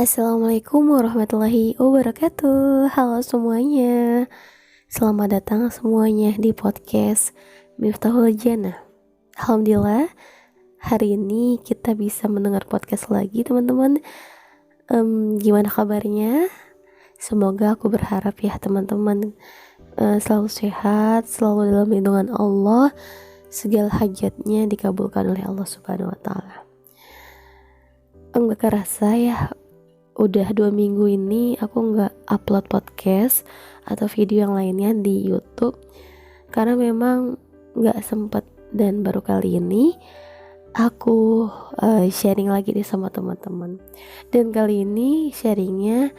Assalamualaikum warahmatullahi wabarakatuh. Halo semuanya. Selamat datang semuanya di podcast Miftahul Jannah. Alhamdulillah, hari ini kita bisa mendengar podcast lagi, teman-teman. Gimana kabarnya? Semoga aku berharap ya teman-teman selalu sehat, selalu dalam lindungan Allah. Segala hajatnya dikabulkan oleh Allah Subhanahu wa Ta'ala. Enggak kerasa ya, udah 2 minggu ini aku nggak upload podcast atau video yang lainnya di YouTube karena memang nggak sempet, dan baru kali ini aku sharing lagi nih sama teman-teman. Dan kali ini sharingnya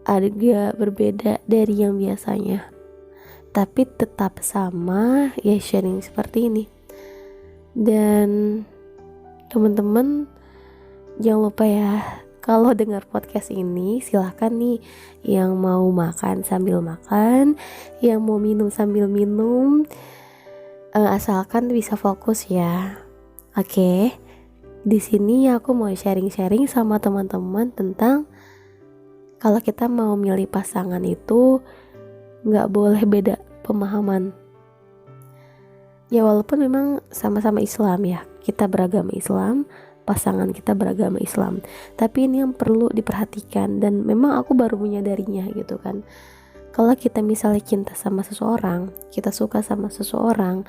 agak berbeda dari yang biasanya, tapi tetap sama ya, sharing seperti ini. Dan teman-teman jangan lupa ya, kalau dengar podcast ini silahkan nih, yang mau makan sambil makan, yang mau minum sambil minum, asalkan bisa fokus ya. Oke, di sini aku mau sharing-sharing sama teman-teman tentang kalau kita mau milih pasangan itu nggak boleh beda pemahaman. Ya walaupun memang sama-sama Islam ya, kita beragama Islam, pasangan kita beragama Islam, tapi ini yang perlu diperhatikan, dan memang aku baru menyadarinya gitu kan. Kalau kita misalnya cinta sama seseorang, kita suka sama seseorang,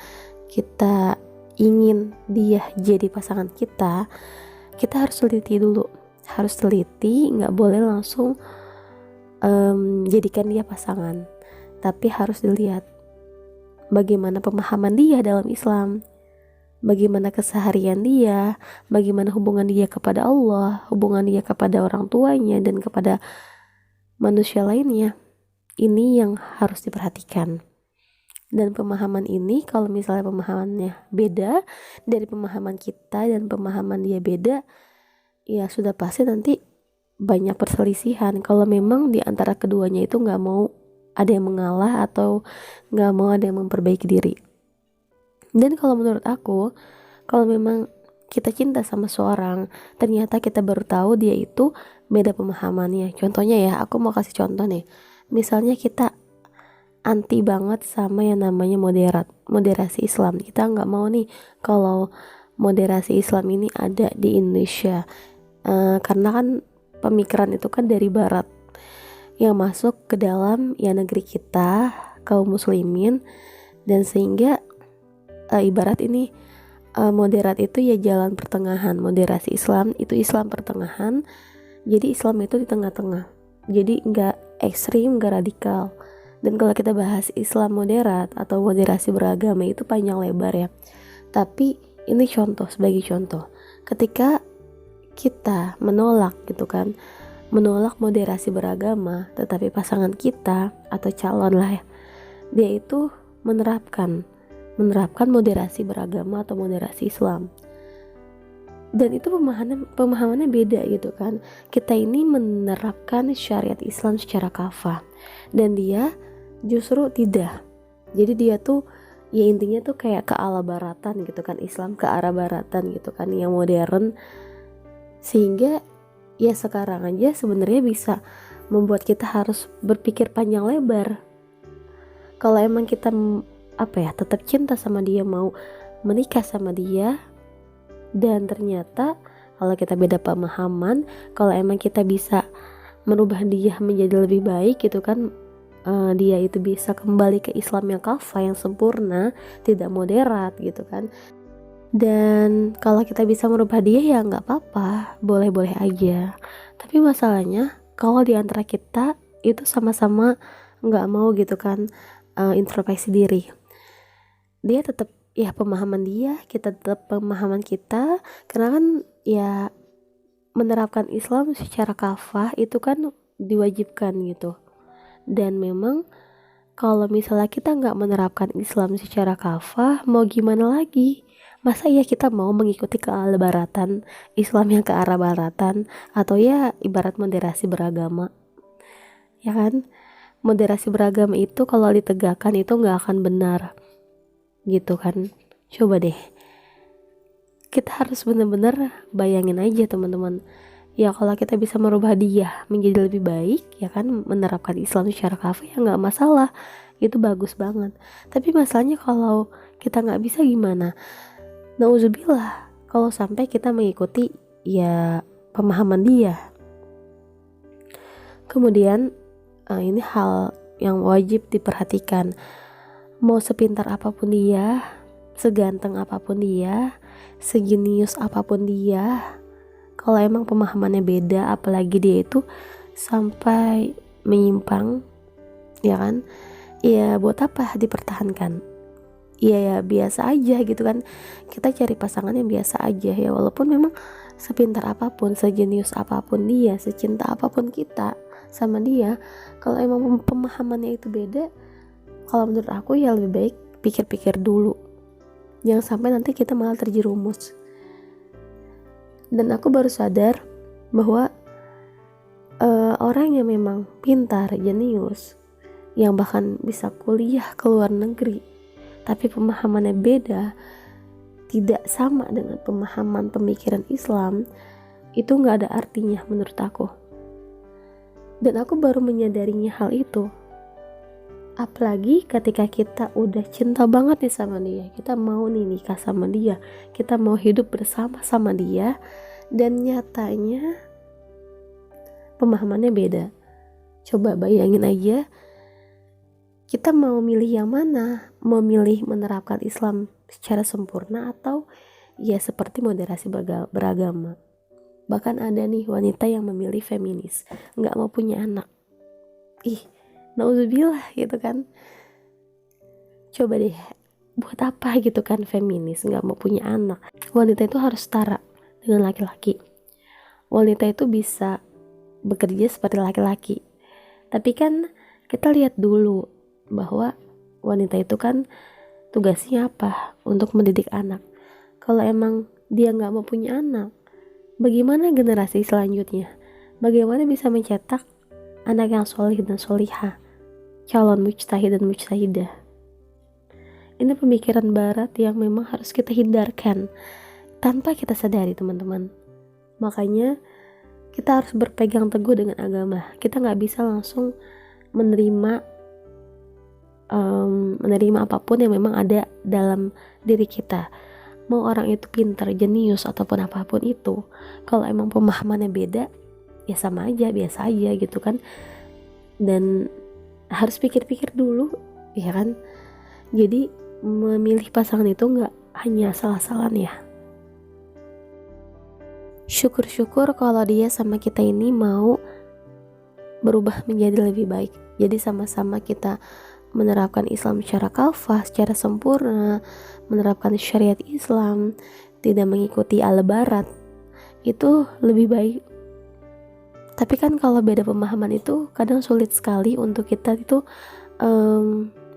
kita ingin dia jadi pasangan kita harus teliti dulu, harus teliti, nggak boleh langsung jadikan dia pasangan, tapi harus dilihat bagaimana pemahaman dia dalam Islam, bagaimana keseharian dia, bagaimana hubungan dia kepada Allah, hubungan dia kepada orang tuanya, dan kepada manusia lainnya. Ini yang harus diperhatikan. Dan pemahaman ini, kalau misalnya pemahamannya beda dari pemahaman kita dan pemahaman dia beda, ya sudah pasti nanti banyak perselisihan kalau memang di antara keduanya itu gak mau ada yang mengalah atau gak mau ada yang memperbaiki diri. Dan kalau menurut aku, kalau memang kita cinta sama seorang, ternyata kita baru tahu dia itu beda pemahamannya. Contohnya ya, aku mau kasih contoh nih. Misalnya kita anti banget sama yang namanya moderasi Islam. Kita nggak mau nih kalau moderasi Islam ini ada di Indonesia. Karena kan pemikiran itu kan dari Barat yang masuk ke dalam ya negeri kita, kaum muslimin, dan sehingga ibarat ini moderat itu ya jalan pertengahan. Moderasi Islam itu Islam pertengahan, jadi Islam itu di tengah-tengah, jadi nggak ekstrim, nggak radikal. Dan kalau kita bahas Islam moderat atau moderasi beragama itu panjang lebar ya, tapi ini contoh, sebagai contoh, ketika kita menolak gitu kan, menolak moderasi beragama, tetapi pasangan kita atau calon lah ya, dia itu menerapkan moderasi beragama atau moderasi Islam, dan itu pemahamannya beda gitu kan. Kita ini menerapkan syariat Islam secara kafah, dan dia justru tidak. Jadi dia tuh ya intinya tuh kayak ke arah baratan gitu kan, Islam ke arah baratan gitu kan, yang modern, sehingga ya sekarang aja sebenarnya bisa membuat kita harus berpikir panjang lebar. Kalau emang kita tetap cinta sama dia, mau menikah sama dia, dan ternyata kalau kita beda pemahaman, kalau emang kita bisa merubah dia menjadi lebih baik gitu kan, dia itu bisa kembali ke Islam yang kafah, yang sempurna, tidak moderat gitu kan. Dan kalau kita bisa merubah dia ya nggak apa-apa, boleh-boleh aja. Tapi masalahnya kalau di antara kita itu sama-sama nggak mau gitu kan, introspeksi diri, dia tetap ya pemahaman dia, kita tetap pemahaman kita, karena kan ya menerapkan Islam secara kafah itu kan diwajibkan gitu. Dan memang kalau misalnya kita nggak menerapkan Islam secara kafah, mau gimana lagi? Masa ya kita mau mengikuti ke arah baratan, Islam yang ke arah baratan, atau ya ibarat moderasi beragama, ya kan? Moderasi beragama itu kalau ditegakkan itu nggak akan benar gitu kan. Coba deh, kita harus benar-benar bayangin aja teman-teman, Ya kalau kita bisa merubah dia menjadi lebih baik, ya kan, menerapkan Islam secara kafah, ya nggak masalah, itu bagus banget. Tapi masalahnya kalau kita nggak bisa gimana? Nauzubillah, kalau sampai kita mengikuti ya pemahaman dia. Kemudian ini hal yang wajib diperhatikan. Mau sepintar apapun dia, seganteng apapun dia, segenius apapun dia, kalau emang pemahamannya beda, apalagi dia itu sampai menyimpang, ya kan, ya buat apa dipertahankan? Ya biasa aja gitu kan, kita cari pasangan yang biasa aja ya, walaupun memang sepintar apapun, sejenius apapun dia, secinta apapun kita sama dia, kalau emang pemahamannya itu beda, kalau menurut aku ya lebih baik pikir-pikir dulu, jangan sampai nanti kita malah terjerumus. Dan aku baru sadar bahwa orang yang memang pintar, jenius, yang bahkan bisa kuliah ke luar negeri, tapi pemahamannya beda, tidak sama dengan pemahaman pemikiran Islam, itu gak ada artinya menurut aku. Dan aku baru menyadarinya hal itu. Apalagi ketika kita udah cinta banget nih sama dia, kita mau nih nikah sama dia, kita mau hidup bersama sama dia, dan nyatanya pemahamannya beda. Coba bayangin aja, kita mau milih yang mana? Mau milih menerapkan Islam secara sempurna atau ya seperti moderasi beragama? Bahkan ada nih wanita yang memilih feminis, gak mau punya anak. Nauzubillah gitu kan. Coba deh, buat apa gitu kan feminis, gak mau punya anak? Wanita itu harus setara dengan laki-laki. Wanita itu bisa bekerja seperti laki-laki. Tapi kan kita lihat dulu bahwa wanita itu kan tugasnya apa? Untuk mendidik anak. Kalau emang dia gak mau punya anak, bagaimana generasi selanjutnya? Bagaimana bisa mencetak anak yang solih dan solihah, calon mujtahid dan mujtahidah? Ini pemikiran barat yang memang harus kita hindarkan tanpa kita sadari, teman-teman. Makanya kita harus berpegang teguh dengan agama. Kita gak bisa langsung menerima apapun yang memang ada dalam diri kita. Mau orang itu pintar, jenius, ataupun apapun itu, kalau emang pemahamannya beda, ya sama aja, biasa aja gitu kan. Dan harus pikir-pikir dulu, ya kan. Jadi memilih pasangan itu gak hanya salah-salan ya. Syukur-syukur kalau dia sama kita ini mau berubah menjadi lebih baik. Jadi sama-sama kita menerapkan Islam secara kafah, secara sempurna, menerapkan syariat Islam, tidak mengikuti ala barat, itu lebih baik. Tapi kan kalau beda pemahaman itu kadang sulit sekali untuk kita itu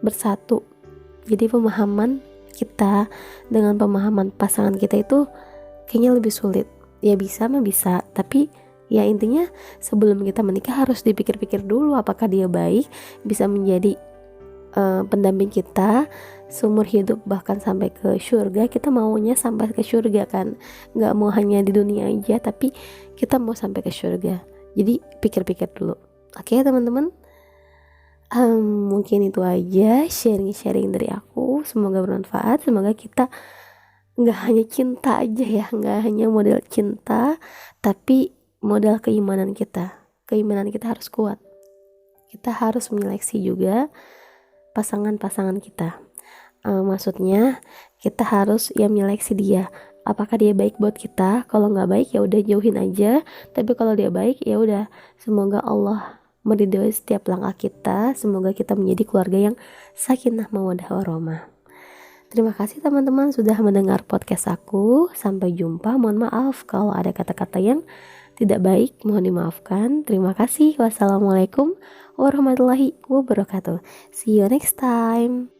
bersatu. Jadi pemahaman kita dengan pemahaman pasangan kita itu kayaknya lebih sulit. Ya bisa mah bisa, tapi ya intinya sebelum kita menikah harus dipikir-pikir dulu apakah dia baik, bisa menjadi pendamping kita seumur hidup, bahkan sampai ke surga. Kita maunya sampai ke surga kan, nggak mau hanya di dunia aja, tapi kita mau sampai ke surga. Jadi pikir-pikir dulu. Oke teman-teman, mungkin itu aja sharing dari aku. Semoga bermanfaat. Semoga kita nggak hanya cinta aja ya, nggak hanya model cinta, tapi modal keimanan kita. Keimanan kita harus kuat. Kita harus menyeleksi juga pasangan-pasangan kita. Maksudnya kita harus ya menyeleksi dia. Apakah dia baik buat kita? Kalau nggak baik ya udah jauhin aja. Tapi kalau dia baik ya udah. Semoga Allah meridhoi setiap langkah kita. Semoga kita menjadi keluarga yang sakinah mawaddah warahmah. Terima kasih teman-teman sudah mendengar podcast aku. Sampai jumpa. Mohon maaf kalau ada kata-kata yang tidak baik, mohon dimaafkan. Terima kasih. Wassalamualaikum warahmatullahi wabarakatuh. See you next time.